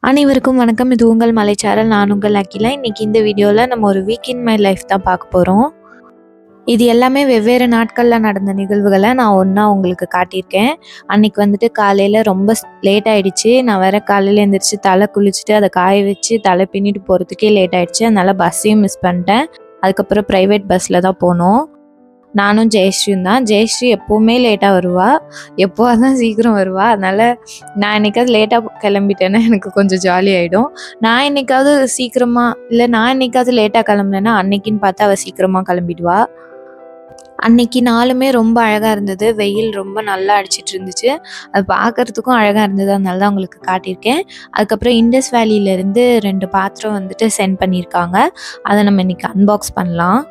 அனைவருக்கும் வணக்கம். இது உங்கள் மலைச்சாரல். நான் உங்கள் அகிலா. இன்னைக்கு இந்த வீடியோவில் நம்ம ஒரு வீக் இன் மை லைஃப் தான் பார்க்க போகிறோம். இது எல்லாமே வெவ்வேறு நாட்களில் நடந்த நிகழ்வுகளை நான் ஒன்றா உங்களுக்கு காட்டியிருக்கேன். அன்னைக்கு வந்துட்டு காலையில் ரொம்ப லேட் ஆகிடுச்சு. நான் வேற காலையில் எழுந்திரிச்சு தலை குளிச்சுட்டு அதை காய வச்சு தலை பின்னிட்டு போகிறதுக்கே லேட் ஆகிடுச்சு. அதனால் பஸ்ஸையும் மிஸ் பண்ணிட்டேன். அதுக்கப்புறம் ப்ரைவேட் பஸ்ஸில் தான் போனோம். நானும் ஜெயஸ்ரீயும் தான். ஜெயஸ்ரீ எப்போவுமே லேட்டாக வருவா, எப்போவாது தான் சீக்கிரம் வருவா. அதனால் நான் என்னைக்காவது லேட்டாக கிளம்பிட்டேன்னா எனக்கு கொஞ்சம் ஜாலி ஆகிடும். நான் என்னைக்காவது சீக்கிரமாக இல்லை நான் என்னைக்காவது லேட்டாக கிளம்புனேன்னா அன்னைக்குன்னு பார்த்து அவள் சீக்கிரமாக கிளம்பிடுவா. அன்னைக்கு நாளுமே ரொம்ப அழகாக இருந்தது. வெயில் ரொம்ப நல்லா அடிச்சிட்டு இருந்துச்சு. அது பார்க்குறதுக்கும் அழகாக இருந்தது. அதனால தான் உங்களுக்கு காட்டியிருக்கேன். அதுக்கப்புறம் இண்டஸ் வேலியிலேருந்து 2 பாத்திரம் வந்துட்டு சென்ட் பண்ணியிருக்காங்க. அதை நம்ம இன்றைக்கி அன்பாக்ஸ் பண்ணலாம்.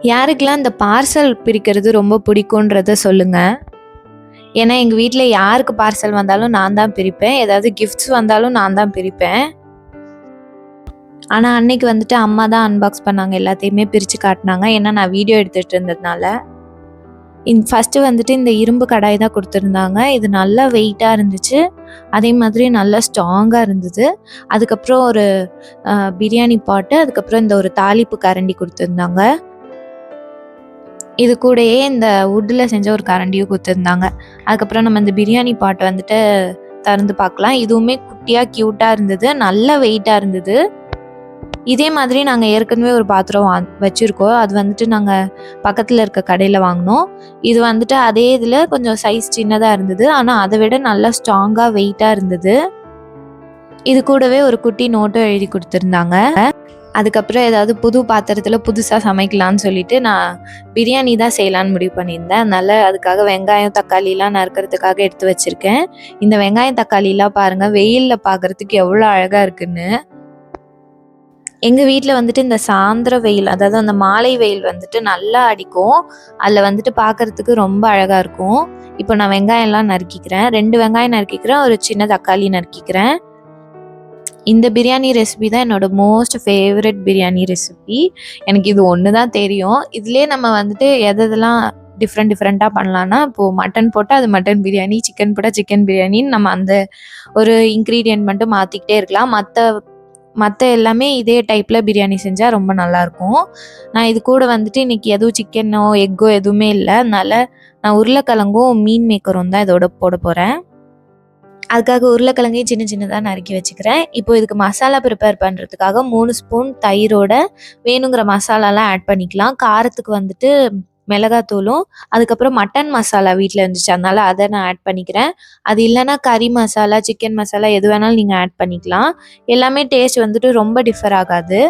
யாருக்கெல்லாம் இந்த பார்சல் பிரிக்கிறது ரொம்ப பிடிக்குன்றத சொல்லுங்கள். ஏன்னா எங்கள் வீட்டில் யாருக்கு பார்சல் வந்தாலும் நான் தான் பிரிப்பேன். ஏதாவது கிஃப்ட்ஸ் வந்தாலும் நான் தான் பிரிப்பேன். ஆனால் அன்னைக்கு வந்துட்டு அம்மா தான் அன்பாக்ஸ் பண்ணாங்க. எல்லாத்தையுமே பிரித்து காட்டினாங்க. ஏன்னா நான் வீடியோ எடுத்துகிட்டு இருந்ததுனால. ஃபஸ்ட்டு வந்துட்டு இந்த இரும்பு கடாய் தான் கொடுத்துருந்தாங்க. இது நல்லா வெயிட்டாக இருந்துச்சு. அதே மாதிரி நல்லா ஸ்ட்ராங்காக இருந்தது. அதுக்கப்புறம் ஒரு பிரியாணி பாட்டு, அதுக்கப்புறம் இந்த ஒரு தாளிப்பு கரண்டி கொடுத்துருந்தாங்க. இது கூடயே இந்த வுட்டில் செஞ்ச ஒரு கரண்டியும் கொடுத்துருந்தாங்க. அதுக்கப்புறம் நம்ம இந்த பிரியாணி பாட்டை வந்துட்டு திறந்து பார்க்கலாம். இதுவுமே குட்டியாக க்யூட்டாக இருந்தது. நல்ல வெயிட்டாக இருந்தது. இதே மாதிரி நாங்கள் ஏற்கனவே ஒரு பாத்திரம் வச்சுருக்கோம். அது வந்துட்டு நாங்கள் பக்கத்தில் இருக்க கடையில் வாங்கினோம். இது வந்துட்டு அதே இதில் கொஞ்சம் சைஸ் சின்னதாக இருந்தது. ஆனால் அதை விட நல்லா ஸ்ட்ராங்காக வெயிட்டாக இருந்தது. இது கூடவே ஒரு குட்டி நோட்டும் எழுதி கொடுத்துருந்தாங்க. அதுக்கப்புறம் ஏதாவது புது பாத்திரத்தில் புதுசாக சமைக்கலான்னு சொல்லிட்டு நான் பிரியாணி தான் செய்யலான்னு முடிவு பண்ணியிருந்தேன். அதனால் அதுக்காக வெங்காயம் தக்காளிலாம் நறுக்கிறதுக்காக எடுத்து வச்சுருக்கேன். இந்த வெங்காயம் தக்காளிலாம் பாருங்கள், வெயிலில் பார்க்குறதுக்கு எவ்வளோ அழகாக இருக்குன்னு. எங்கள் வீட்டில் வந்துட்டு இந்த சாயந்தர வெயில், அதாவது அந்த மாலை வெயில் வந்துட்டு நல்லா அடிக்கும். அதில் வந்துட்டு பார்க்குறதுக்கு ரொம்ப அழகாக இருக்கும். இப்போ நான் வெங்காயம்லாம் நறுக்கிக்கிறேன். 2 வெங்காயம் நறுக்கிக்கிறேன், ஒரு சின்ன தக்காளி நறுக்கிக்கிறேன். இந்த பிரியாணி ரெசிபி தான் என்னோடய மோஸ்ட் ஃபேவரட் பிரியாணி ரெசிபி. எனக்கு இது ஒன்று தான் தெரியும். இதுலேயே நம்ம வந்துட்டு எதெல்லாம் டிஃப்ரெண்ட்டாக பண்ணலான்னா, இப்போது மட்டன் போட்டால் அது மட்டன் பிரியாணி, சிக்கன் போட்டால் சிக்கன் பிரியாணின்னு நம்ம அந்த ஒரு இன்க்ரீடியன்ட் மட்டும் மாற்றிக்கிட்டே இருக்கலாம். மற்ற எல்லாமே இதே டைப்பில் பிரியாணி செஞ்சால் ரொம்ப நல்லாயிருக்கும். நான் இது கூட வந்துட்டு இன்றைக்கி எதுவும் சிக்கனோ எக்கோ எதுவுமே இல்லை. அதனால் நான் உருளைக்கிழங்கும் மீன் மேக்கரும் தான் இதோட போட போகிறேன். அதுக்காக உருளைக்கிழங்கையும் சின்ன சின்னதாக நறுக்கி வச்சுக்கிறேன். இப்போ இதுக்கு மசாலா ப்ரிப்பேர் பண்ணுறதுக்காக 3 ஸ்பூன் தயிரோட வேணுங்கிற மசாலாலாம் ஆட் பண்ணிக்கலாம். காரத்துக்கு வந்துட்டு மிளகாத்தூளும், அதுக்கப்புறம் மட்டன் மசாலா வீட்டில் இருந்துச்சு, அதனால் அதை நான் ஆட் பண்ணிக்கிறேன். அது இல்லைன்னா கறி மசாலா, சிக்கன் மசாலா எது வேணாலும் நீங்கள் ஆட் பண்ணிக்கலாம். எல்லாமே டேஸ்ட் வந்துட்டு ரொம்ப டிஃபர் ஆகாது.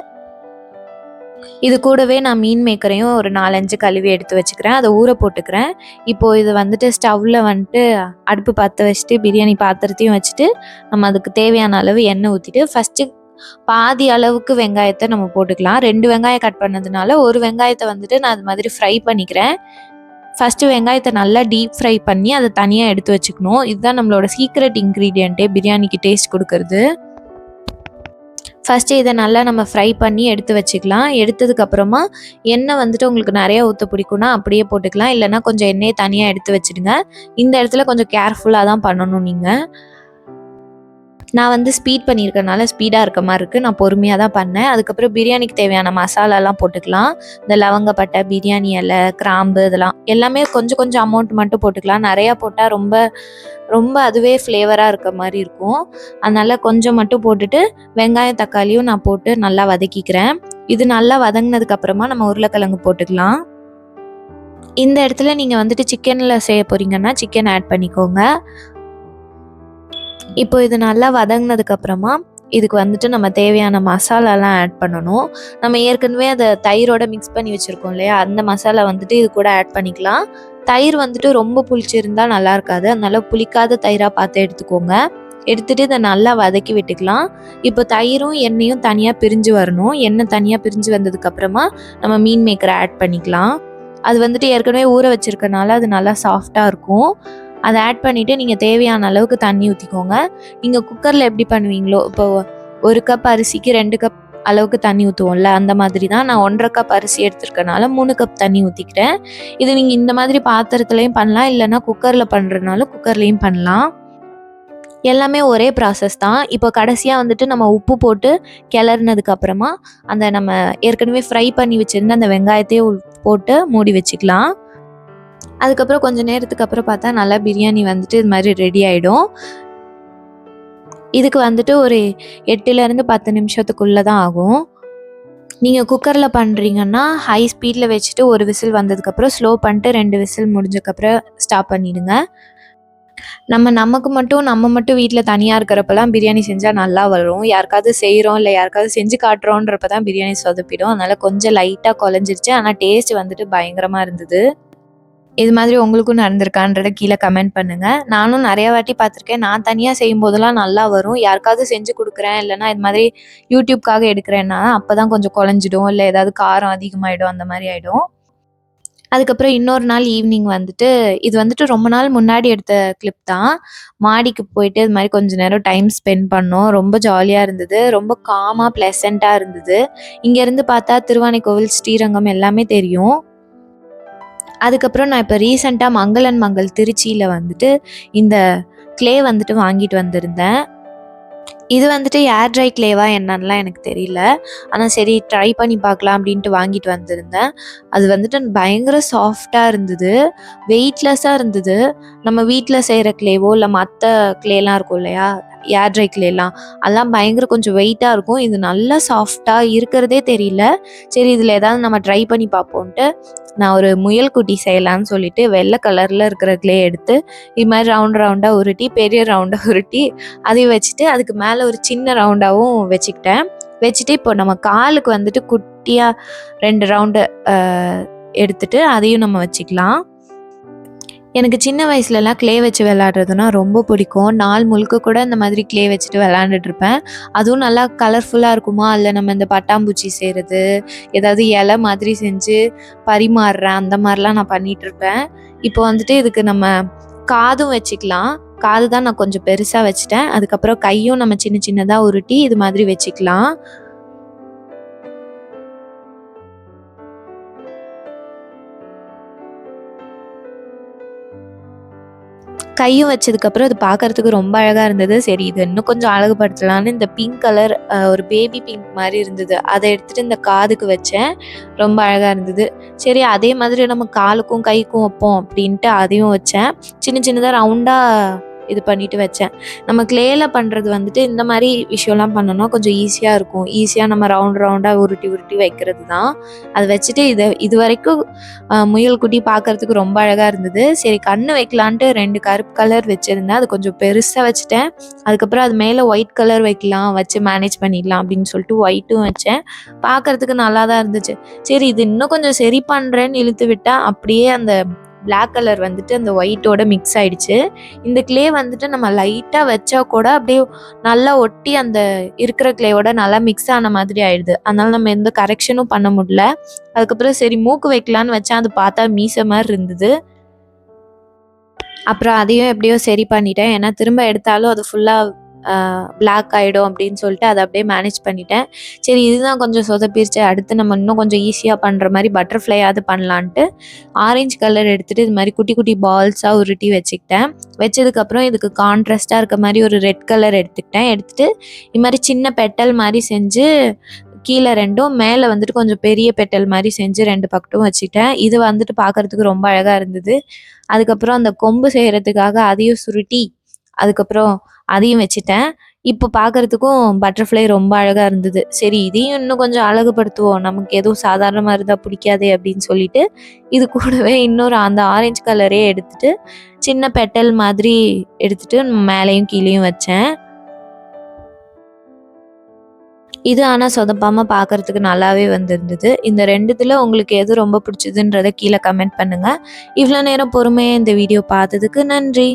இது கூடவே நான் மீன் மேக்கரையும் ஒரு 4-5 கழுவி எடுத்து வச்சுக்கிறேன். அதை ஊற போட்டுக்கிறேன். இப்போது இது வந்துட்டு ஸ்டவ்வில் வந்துட்டு அடுப்பு பற்ற வச்சுட்டு பிரியாணி பாத்திரத்தையும் வச்சுட்டு நம்ம அதுக்கு தேவையான அளவு எண்ணெய் ஊற்றிட்டு ஃபஸ்ட்டு பாதி அளவுக்கு வெங்காயத்தை நம்ம போட்டுக்கலாம். 2 வெங்காயம் கட் பண்ணதுனால ஒரு வெங்காயத்தை வந்துட்டு நான் அது மாதிரி ஃப்ரை பண்ணிக்கிறேன். ஃபஸ்ட்டு வெங்காயத்தை நல்லா டீப் ஃப்ரை பண்ணி அதை தனியாக எடுத்து வச்சுக்கணும். இதுதான் நம்மளோட சீக்ரெட் இன்க்ரீடியண்ட்டே பிரியாணிக்கு டேஸ்ட் கொடுக்கறது. ஃபஸ்ட்டு இதை நல்லா நம்ம ஃப்ரை பண்ணி எடுத்து வச்சுக்கலாம். எடுத்ததுக்கப்புறமா எண்ணெய் வந்துட்டு உங்களுக்கு நிறையா ஊற்ற பிடிக்கும்னா அப்படியே போட்டுக்கலாம். இல்லைனா கொஞ்சம் எண்ணெயை தனியாக எடுத்து வச்சுடுங்க. இந்த இடத்துல கொஞ்சம் கேர்ஃபுல்லாக தான் பண்ணணும் நீங்கள். நான் வந்து ஸ்பீட் பண்ணியிருக்கனால ஸ்பீடாக இருக்க மாதிரி இருக்குது. நான் பொறுமையாக தான் பண்ணேன். அதுக்கப்புறம் பிரியாணிக்கு தேவையான மசாலாலாம் போட்டுக்கலாம். இந்த லவங்கப்பட்டை, பிரியாணி இலை, கிராம்பு இதெல்லாம் எல்லாமே கொஞ்சம் கொஞ்சம் அமௌண்ட் மட்டும் போட்டுக்கலாம். நிறையா போட்டால் ரொம்ப ரொம்ப அதுவே ஃப்ளேவராக இருக்க மாதிரி இருக்கும். அதனால் கொஞ்சம் மட்டும் போட்டுட்டு வெங்காயம் தக்காளியும் நான் போட்டு நல்லா வதக்கிக்கிறேன். இது நல்லா வதங்கினதுக்கப்புறமா நம்ம உருளைக்கிழங்கு போட்டுக்கலாம். இந்த இடத்துல நீங்கள் வந்துட்டு சிக்கனில் செய்ய போகிறீங்கன்னா சிக்கன் ஆட் பண்ணிக்கோங்க. இப்போ இது நல்லா வதங்கினதுக்கப்புறமா இதுக்கு வந்துட்டு நம்ம தேவையான மசாலாலாம் ஆட் பண்ணணும். நம்ம ஏற்கனவே அதை தயிரோட மிக்ஸ் பண்ணி வச்சுருக்கோம் இல்லையா, அந்த மசாலா வந்துட்டு இது கூட ஆட் பண்ணிக்கலாம். தயிர் வந்துட்டு ரொம்ப புளிச்சிருந்தால் நல்லா இருக்காது. அதனால புளிக்காத தயிராக பார்த்து எடுத்துக்கோங்க. எடுத்துகிட்டு இதை நல்லா வதக்கி விட்டுக்கலாம். இப்போ தயிரும் எண்ணெயும் தனியாக பிரிஞ்சு வரணும். எண்ணெய் தனியாக பிரிஞ்சு வந்ததுக்கப்புறமா நம்ம மீன் மேக்கரை ஆட் பண்ணிக்கலாம். அது வந்துட்டு ஏற்கனவே ஊற வச்சுருக்கனால அது நல்லா சாஃப்டாக இருக்கும். அதை ஆட் பண்ணிவிட்டு நீங்கள் தேவையான அளவுக்கு தண்ணி ஊற்றிக்கோங்க. நீங்கள் குக்கரில் எப்படி பண்ணுவீங்களோ, இப்போ 1 கப் அரிசிக்கு 2 கப் அளவுக்கு தண்ணி ஊற்றுவோம்ல, அந்த மாதிரி தான். நான் 1.5 கப் அரிசி எடுத்துருக்கனால 3 கப் தண்ணி ஊற்றிக்கிட்டேன். இது நீங்கள் இந்த மாதிரி பாத்திரத்துலையும் பண்ணலாம், இல்லைன்னா குக்கரில் பண்ணுறதுனால குக்கர்லேயும் பண்ணலாம். எல்லாமே ஒரே ப்ராசஸ் தான். இப்போ கடைசியா வந்துட்டு நம்ம உப்பு போட்டு கிளறுனதுக்கு அப்புறமா, அந்த நம்ம ஏற்கனவே ஃப்ரை பண்ணி வச்சிருந்த அந்த வெங்காயத்தையும் போட்டு மூடி வச்சுக்கலாம். அதுக்கப்புறம் கொஞ்சம் நேரத்துக்கு அப்புறம் பார்த்தா நல்லா பிரியாணி வந்துட்டு இது மாதிரி ரெடி ஆயிடும். இதுக்கு வந்துட்டு ஒரு 8லேருந்து 10 நிமிஷத்துக்குள்ள தான் ஆகும். நீங்க குக்கர்ல பண்றீங்கன்னா, ஹை ஸ்பீட்ல வச்சுட்டு ஒரு விசில் வந்ததுக்கப்புறம் ஸ்லோ பண்ணிட்டு 2 விசில் முடிஞ்சதுக்கப்புறம் ஸ்டாப் பண்ணிடுங்க. நம்ம மட்டும் வீட்ல தனியா இருக்கிறப்பலாம் பிரியாணி செஞ்சா நல்லா வரும். யாருக்காவது செய்றோம், இல்ல யாருக்காவது செஞ்சு காட்டுறோன்றப்ப தான் பிரியாணி சொதப்பிடும். அதனால கொஞ்சம் லைட்டா குழஞ்சிருச்சு. ஆனா டேஸ்ட் வந்துட்டு பயங்கரமா இருந்தது. இது மாதிரி உங்களுக்கும் நடந்திருக்கான்றத கீழ கமெண்ட் பண்ணுங்க. நானும் நெறைய வாட்டி பார்த்துருக்கேன். நான் தனியா செய்யும்போதெல்லாம் நல்லா வரும். யாருக்காவது செஞ்சு குடுக்குறேன், இல்லன்னா இது மாதிரி யூடியூப்காக எடுக்கிறேன்னா, அப்பதான் கொஞ்சம் குழஞ்சிடும். இல்ல ஏதாவது காரம் அதிகமாயிடும். அந்த மாரி ஆயிடும். அதுக்கப்புறம் இன்னொரு நாள் ஈவினிங் வந்துட்டு இது வந்துட்டு ரொம்ப நாள் முன்னாடி எடுத்த கிளிப் தான். மாடிக்கு போயிட்டு இது மாரி கொஞ்ச நேரம் டைம் ஸ்பெண்ட் பண்ணோம். ரொம்ப ஜாலியா இருந்தது. ரொம்ப காமா, ப்ளசன்ட்டா இருந்தது. இங்கேருந்து பார்த்தா திருவானைக்கோவில், ஸ்ரீரங்கம் எல்லாமே தெரியும். அதுக்கப்புறம் நான் இப்ப ரீசென்ட்டா மங்கள் & மங்கள் திருச்சியில வந்துட்டு இந்த க்ளே வந்துட்டு வாங்கிட்டு வந்திருந்தேன். இது வந்துட்டு ஏர் ட்ரை க்ளேவா என்னன்னுலாம் எனக்கு தெரியல. ஆனா சரி ட்ரை பண்ணி பார்க்கலாம் அப்படின்ட்டு வாங்கிட்டு வந்திருந்தேன். அது வந்துட்டு பயங்கர சாஃப்ட்டா இருந்தது. வெயிட்லெஸ்ஸா இருந்தது. நம்ம வீட்ல செய்ற க்ளேவோ இல்ல மத்த க்ளேலாம் இருக்கும் இல்லையா? ஏர் ட்ரை க்ளேலாம் அதெல்லாம் பயங்கர கொஞ்சம் வெயிட்டா இருக்கும். இது நல்லா சாஃப்ட்டா இருக்கிறதே தெரியல. சரி இதில ஏதாவது நம்ம ட்ரை பண்ணி பார்ப்போன்ட்டு, நான் ஒரு முயல் குட்டி செய்யலான்னு சொல்லிட்டு வெள்ளை கலர்ல இருக்கிற க்ளே எடுத்து இது மாரி ரவுண்டா உருட்டி, பெரிய ரவுண்டா உருட்டி அதையும் வச்சுட்டு அதுக்கு மேல ஒரு சின்ன ரவுண்டாவும் வச்சுக்கிட்டேன். வச்சுட்டு இப்போ நம்ம காலுக்கு வந்துட்டு குட்டியா 2 ரவுண்டு எடுத்துட்டு அதையும் நம்ம வச்சுக்கலாம். எனக்கு சின்ன வயசுலலாம் க்ளே வச்சு விளையாடுறதுனா ரொம்ப பிடிக்கும். நாள் முழுக்க கூட இந்த மாதிரி க்ளே வச்சுட்டு விளையாண்டுட்டு இருப்பேன். அதுவும் நல்லா கலர்ஃபுல்லா இருக்குமா, அதில நம்ம இந்த பட்டாம்பூச்சி செய்றது, ஏதாவது இலை மாதிரி செஞ்சு பரிமாறுறேன். அந்த மாரிலாம் நான் பண்ணிட்டுருப்பேன். இப்போ வந்துட்டு இதுக்கு நம்ம காதும் வச்சுக்கலாம். காது தான் நான் கொஞ்சம் பெருசா வச்சுட்டேன். அதுக்கப்புறம் கையும் நம்ம சின்ன சின்னதா உருட்டி இது மாதிரி வச்சுக்கலாம். கையும் வச்சதுக்கப்புறம் அது பார்க்கறதுக்கு ரொம்ப அழகா இருந்தது. சரி இத இன்னும் கொஞ்சம் அழகுபடுத்தலான்னு இந்த பிங்க் கலர் ஒரு பேபி பிங்க் மாரி இருந்தது. அத எடுத்துட்டு இந்த காதுக்கு வச்சேன். ரொம்ப அழகா இருந்தது. சரி அதே மாதிரி நம்ம காலுக்கும், கைக்கும் வைப்போம் அப்படின்ட்டு அதையும் வச்சேன். சின்ன சின்னதா ரவுண்டா இது பண்ணிட்டு வச்சேன். நம்ம க்ளேல பண்றது வந்துட்டு இந்த மாரி விஷயம்லாம் பண்ணோம்னா கொஞ்சம் ஈஸியா இருக்கும். ஈஸியா நம்ம ரவுண்டா உருட்டி உருட்டி வைக்கிறது தான். அத வச்சுட்டு இதுவரைக்கும் முயல் குட்டி பார்க்கறதுக்கு ரொம்ப அழகா இருந்தது. சரி கண்ணு வைக்கலான்ட்டு 2 கருப்பு கலர் வச்சிருந்தேன். அது கொஞ்சம் பெருசா வச்சுட்டேன். அதுக்கப்புறம் அது மேல ஒயிட் கலர் வைக்கலாம். வச்சு மேனேஜ் பண்ணிடலாம் அப்படின்னு சொல்லிட்டு ஒயிட்டும் வச்சேன். பார்க்கறதுக்கு நல்லா தான் இருந்துச்சு. சரி இது இன்னும் கொஞ்சம் சரி பண்றேன்னு இழுத்து விட்டா, அப்படியே அந்த பிளாக் கலர் வந்துட்டு அந்த ஒயிட்டோட மிக்ஸ் ஆயிடுச்சு. இந்த க்ளே வந்துட்டு நம்ம லைட்டா வச்சா கூட அப்படியே நல்லா ஒட்டி அந்த இருக்கிற க்ளேவோட நல்லா மிக்ஸ் ஆன மாதிரி ஆயிடுது. அதனால நம்ம எந்த கரெக்ஷனும் பண்ண முடியல. அதுக்கப்புறம் சரி மூக்கு வைக்கலான்னு வச்சேன். அது பார்த்தா மீசை மாரி இருந்தது. அப்புறம் அதையும் எப்படியோ சரி பண்ணிட்டேன். ஏன்னா திரும்ப எடுத்தாலும் அது ஃபுல்லா பிளாக் ஆயிடும் அப்படின்னு சொல்லிட்டு அத அப்படியே மேனேஜ் பண்ணிட்டேன். சரி இதுதான் கொஞ்சம் சொதப்பிருச்சு. அடுத்து நம்ம இன்னும் கொஞ்சம் ஈஸியா பண்ற மாரி பட்டர்ஃப்ளையாவது பண்ணலான்ட்டு ஆரஞ்சு கலர் எடுத்துட்டு இது மாரி குட்டி குட்டி பால்ஸா உருட்டி வச்சுக்கிட்டேன். வச்சதுக்கப்புறம் இதுக்கு கான்ட்ராஸ்ட்டா இருக்க மாரி ஒரு ரெட் கலர் எடுத்துக்கிட்டேன். எடுத்துட்டு இது மாரி சின்ன பெட்டல் மாரி செஞ்சு கீழ 2ம் மேல வந்துட்டு கொஞ்சம் பெரிய பெட்டல் மாரி செஞ்சு 2 பக்கட்டும் வச்சுட்டேன். இது வந்துட்டு பார்க்கறதுக்கு ரொம்ப அழகா இருந்தது. அதுக்கப்புறம் அந்த கொம்பு செய்றதுக்காக அதையும் சுருட்டி, அதுக்கப்புறம் அதையும் வச்சுட்டேன். இப்போ பார்க்கறதுக்கும் பட்டர்ஃப்ளை ரொம்ப அழகா இருந்தது. சரி இதையும் இன்னும் கொஞ்சம் அழகுபடுத்துவோம். நமக்கு எதுவும் சாதாரணமா இருந்தா பிடிக்காதே அப்படின்னு சொல்லிட்டு, இது கூடவே இன்னொரு அந்த ஆரஞ்சு கலரே எடுத்துட்டு, சின்ன பெட்டல் மாதிரி எடுத்துட்டு மேலேயும் கீழேயும் வச்சேன். இது ஆனா சொதப்பாம பார்க்கறதுக்கு நல்லாவே வந்திருந்தது. இந்த 2த்துல உங்களுக்கு எது ரொம்ப பிடிச்சதுன்றத கீழ கமெண்ட் பண்ணுங்க. இவ்ளோ நேரம் பொறுமையா இந்த வீடியோ பார்த்ததுக்கு நன்றி.